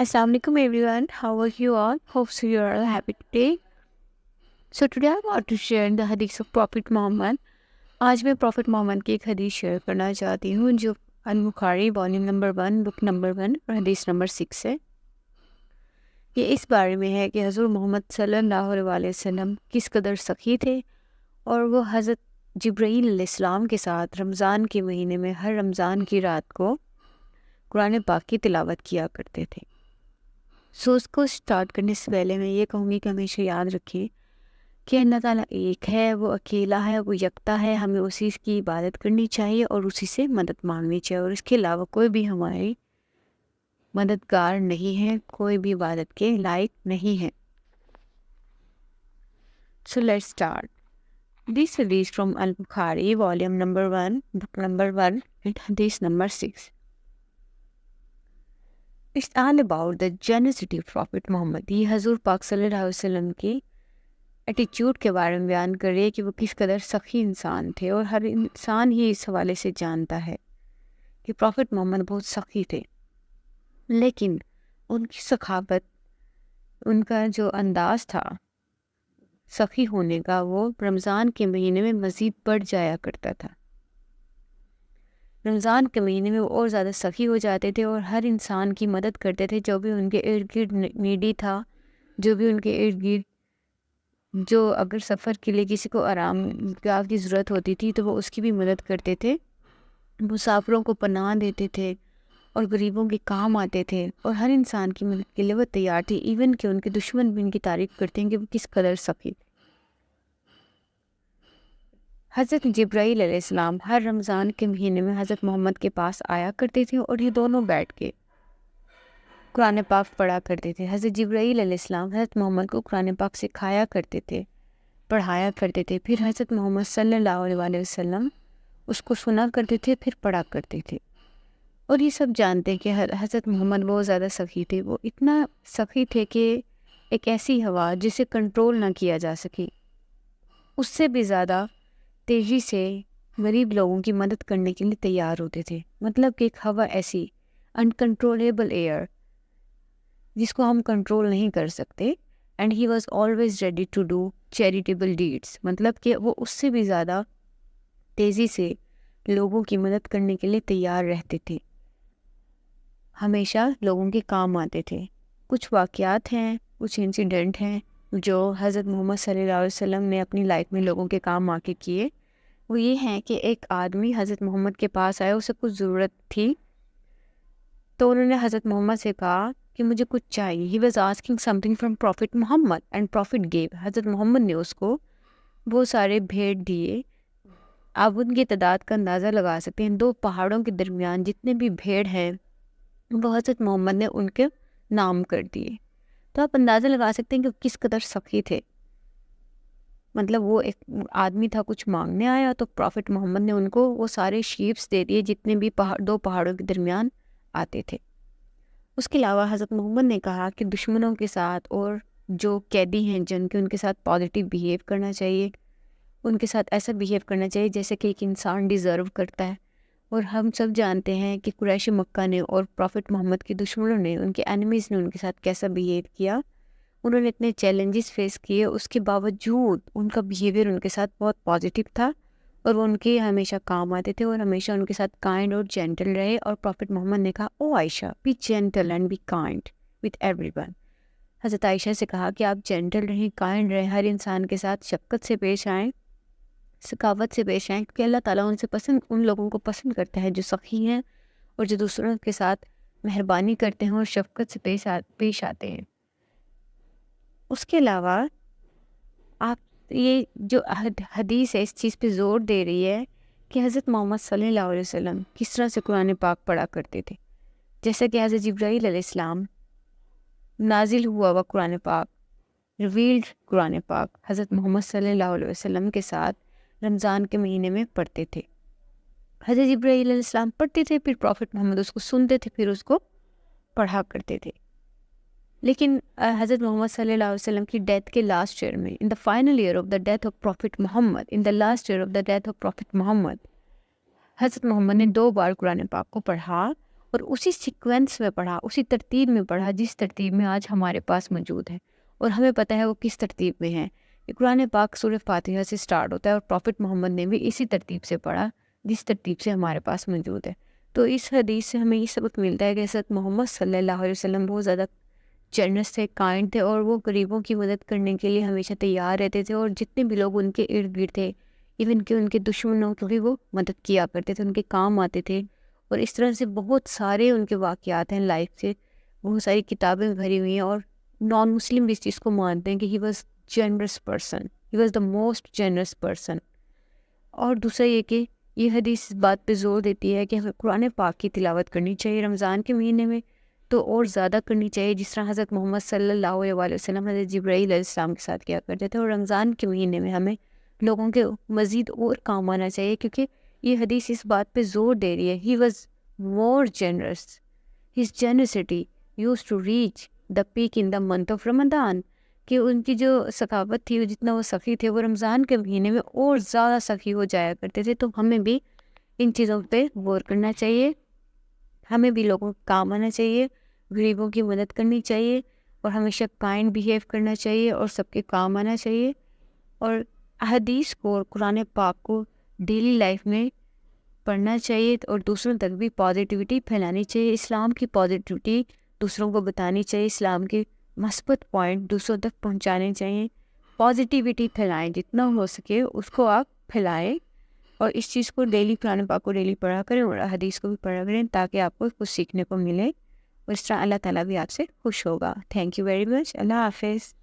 Assalamu alaikum everyone. How are you all? Hope so you are all happy today. So today I want to share the hadith of Prophet Muhammad. आज मैं Prophet Muhammad की एक हदीस share करना चाहती हूँ जो अल-बुखारी volume number 1 book number 1 और हदीस नंबर 6 है। ये इस बारे में है कि हज़रत मोहम्मद सल्लल्लाहु अलैहि वसल्लम किस कदर सखी थे और वो हज़रत जिब्राईल अलैहिस्सलाम के साथ रमज़ान के महीने में हर रमज़ान की रात को कुरान पाक की तिलावत किया करते थे। सो उसको स्टार्ट करने से पहले मैं ये कहूँगी कि हमेशा याद रखिए कि अल्लाह ताला एक है, वो अकेला है, वो यकता है। हमें उसी की इबादत करनी चाहिए और उसी से मदद मांगनी चाहिए और इसके अलावा कोई भी हमारी मददगार नहीं है, कोई भी इबादत के लायक नहीं है। सो लेट्स स्टार्ट दिस हदीस from al Bukhari volume number 1 book number 1 and हदीस number 6। It's all about the generosity of prophet Muhammad. ये हजूर पाक सल्लल्लाहु अलैहि वसल्लम की एटीट्यूड के बारे में बयान कर रही है कि वो किस कदर सखी इंसान थे और हर इंसान ही इस हवाले से जानता है कि प्रॉफिट मोहम्मद बहुत सखी थे, लेकिन उनकी सखावत, उनका जो अंदाज़ था सखी होने का, वो रमज़ान के महीने में मज़ीद बढ़ जाया करता था। रमज़ान के महीने में वो और ज़्यादा सखी हो जाते थे और हर इंसान की मदद करते थे जो भी उनके इर्द गिर्द नीडी था, जो भी उनके इर्द गिर्द, जो अगर सफ़र के लिए किसी को आराम की ज़रूरत होती थी तो वो उसकी भी मदद करते थे। मुसाफिरों को पनाह देते थे और गरीबों के काम आते थे और हर इंसान की मदद के लिए वो तैयार थे। इवन कि उनके दुश्मन भी उनकी तारीफ़ करते हैं कि वो किस कदर सखी थे। हज़रत जिब्राईल अलैहिस्सलाम हर रमज़ान के महीने में हज़रत मोहम्मद के पास आया करते थे और ये दोनों बैठ के कुरान पाक पढ़ा करते थे। हज़रत जिब्राईल अलैहिस्सलाम हज़रत मोहम्मद को कुरान पाक सिखाया करते थे, पढ़ाया करते थे। फिर हज़रत मोहम्मद सल्लल्लाहु अलैहि वसल्लम उसको सुना करते थे, फिर पढ़ा करते थे। और ये सब जानते हैं कि हज़रत मोहम्मद बहुत ज़्यादा सखी थे। वो इतना सखी थे कि एक ऐसी हवा जिसे कंट्रोल ना किया जा सके, उससे भी ज़्यादा तेज़ी से गरीब लोगों की मदद करने के लिए तैयार होते थे। मतलब कि एक हवा ऐसी अनकंट्रोलेबल एयर जिसको हम कंट्रोल नहीं कर सकते। And he was always ready to do charitable deeds, मतलब कि वो उससे भी ज़्यादा तेज़ी से लोगों की मदद करने के लिए तैयार रहते थे, हमेशा लोगों के काम आते थे। कुछ वाक़यात हैं, कुछ इंसिडेंट हैं जो हज़रत मोहम्मद सल्लल्लाहु अलैहि वसल्लम ने अपनी लाइफ में लोगों के काम आके किए। वो ये हैं कि एक आदमी हज़रत मोहम्मद के पास आया, उसे कुछ ज़रूरत थी, तो उन्होंने हज़रत मोहम्मद से कहा कि मुझे कुछ चाहिए। He was asking something from prophet Muhammad and prophet gave. हज़रत मोहम्मद ने उसको बहुत सारे भेंट दिए। आप उनकी तादाद का अंदाज़ा लगा सकते हैं। दो पहाड़ों के दरमियान जितने भी भेड़ हैं वो हज़रत मोहम्मद ने उनके नाम कर दिए। तो आप अंदाज़ा लगा सकते हैं कि वो किस कदर सखी थे। मतलब वो एक आदमी था, कुछ मांगने आया तो प्रॉफिट मोहम्मद ने उनको वो सारे शीप्स दे दिए जितने भी दो पहाड़ों के दरमियान आते थे। उसके अलावा हज़रत मोहम्मद ने कहा कि दुश्मनों के साथ और जो कैदी हैं जंग के, उनके साथ पॉजिटिव बिहेव करना चाहिए, उनके साथ ऐसा बिहेव करना चाहिए जैसे कि एक इंसान डिज़र्व करता है। और हम सब जानते हैं कि कुरैश मक्का ने और प्रॉफिट मोहम्मद के दुश्मनों ने, उनके एनिमीज़ ने उनके साथ कैसा बिहेव किया। उन्होंने इतने चैलेंजेस फेस किए, उसके बावजूद उनका बिहेवियर उनके साथ बहुत पॉजिटिव था और वो उनके हमेशा काम आते थे और हमेशा उनके साथ काइंड और जेंटल रहे। और प्रॉफिट मोहम्मद ने कहा, O Aisha, be gentle and be kind with everyone. हज़रत आयशा से कहा कि आप जेंटल रहें, काइंड रहें, हर इंसान के साथ शफ़क़त से पेश आएँ, सखावत से पेश आएँ, क्योंकि अल्लाह ताला उन लोगों को पसंद करता है जो सखी हैं और जो दूसरों के साथ मेहरबानी करते हैं और शफ़क़त से पेश आते हैं। उसके अलावा आप ये जो हदीस है इस चीज़ पे ज़ोर दे रही है कि हज़रत मोहम्मद सल्लल्लाहु अलैहि वसल्लम किस तरह से कुरान पाक पढ़ा करते थे। जैसा कि हज़रत जिब्राईल अलैहिस्सलाम नाजिल हुआ हुआ कुरान पाक, रिवील्ड कुरान पाक हज़रत मोहम्मद सल्लल्लाहु अलैहि वसल्लम के साथ रमज़ान के महीने में पढ़ते थे। हज़रत जिब्राईल अलैहिस्सलाम पढ़ते थे, फिर प्रॉफिट मोहम्मद उसको सुनते थे, फिर उसको पढ़ा करते थे। लेकिन हज़रत मोहम्मद सल्लल्लाहु अलैहि वसल्लम की डेथ के लास्ट ईयर में, in the final year of the death of prophet Muhammad, in the last year of the death of prophet Muhammad, हज़रत मोहम्मद ने 2 बार कुरान पाक को पढ़ा اور اسی سیکوینس میں پڑھا، اسی ترتیب میں پڑھا جس ترتیب میں آج ہمارے پاس موجود ہے، اور ہمیں پتہ ہے وہ کس ترتیب میں ہے۔ یہ قرآن پاک سورہ فاتحہ سے سٹارٹ ہوتا ہے، اور پروفٹ محمد نے بھی اسی ترتیب سے پڑھا جس ترتیب سے ہمارے پاس موجود ہے۔ تو اس حدیث سے ہمیں یہ سبق ملتا ہے کہ حضرت محمد صلی اللہ علیہ وسلم بہت زیادہ جنرس تھے، کائنڈ تھے، اور وہ غریبوں کی مدد کرنے کے لیے ہمیشہ تیار رہتے تھے، اور جتنے بھی لوگ ان کے ارد گرد تھے، ایون کہ ان کے دشمنوں کی بھی وہ مدد کیا کرتے تھے، ان کے کام آتے تھے۔ اور اس طرح سے بہت سارے ان کے واقعات ہیں لائف سے، بہت ساری کتابیں بھری ہوئی ہیں، اور نان مسلم بھی اس چیز کو مانتے ہیں کہ he was generous person, he was the most generous person. اور دوسرا یہ کہ یہ حدیث اس بات پہ زور دیتی ہے کہ ہمیں قرآن پاک کی تلاوت کرنی چاہیے رمضان کے مہینے میں، تو اور زیادہ کرنی چاہیے، جس طرح حضرت محمد صلی اللہ علیہ وآلہ وسلم حضرت جبرائیل علیہ السلام کے ساتھ کیا کرتے تھے۔ اور رمضان کے مہینے میں ہمیں لوگوں کے مزید اور کام آنا چاہیے، کیونکہ یہ حدیث اس بات پہ زور دے رہی ہے he was more generous, his generosity used to reach the peak in the month of Ramadan, کہ ان کی جو ثقافت تھی، جتنا وہ سخی تھے، وہ رمضان کے مہینے میں اور زیادہ سخی ہو جایا کرتے تھے۔ تو ہمیں بھی ان چیزوں پہ غور کرنا چاہیے، ہمیں بھی لوگوں کا کام آنا چاہیے، غریبوں کی مدد کرنی چاہیے، اور ہمیشہ کائنڈ بیہیو کرنا چاہیے، اور سب کے کام آنا چاہیے، اور حدیث کو اور قرآن پاک کو ڈیلی لائف میں پڑھنا چاہیے، اور دوسروں تک بھی پازیٹیوٹی پھیلانی چاہیے، اسلام کی پازیٹیوٹی دوسروں کو بتانی چاہیے، اسلام کے مثبت پوائنٹ دوسروں تک پہنچانے چاہیے، پازیٹیوٹی پھیلائیں، جتنا ہو سکے اس کو آپ پھیلائیں، اور اس چیز کو ڈیلی قرآن پاک کو ڈیلی پڑھا کریں، اور حدیث کو بھی پڑھا کریں، تاکہ آپ کو کچھ سیکھنے کو ملے، اور اس طرح اللہ تعالیٰ بھی آپ سے خوش ہوگا۔ تھینک یو ویری مچ، اللہ حافظ۔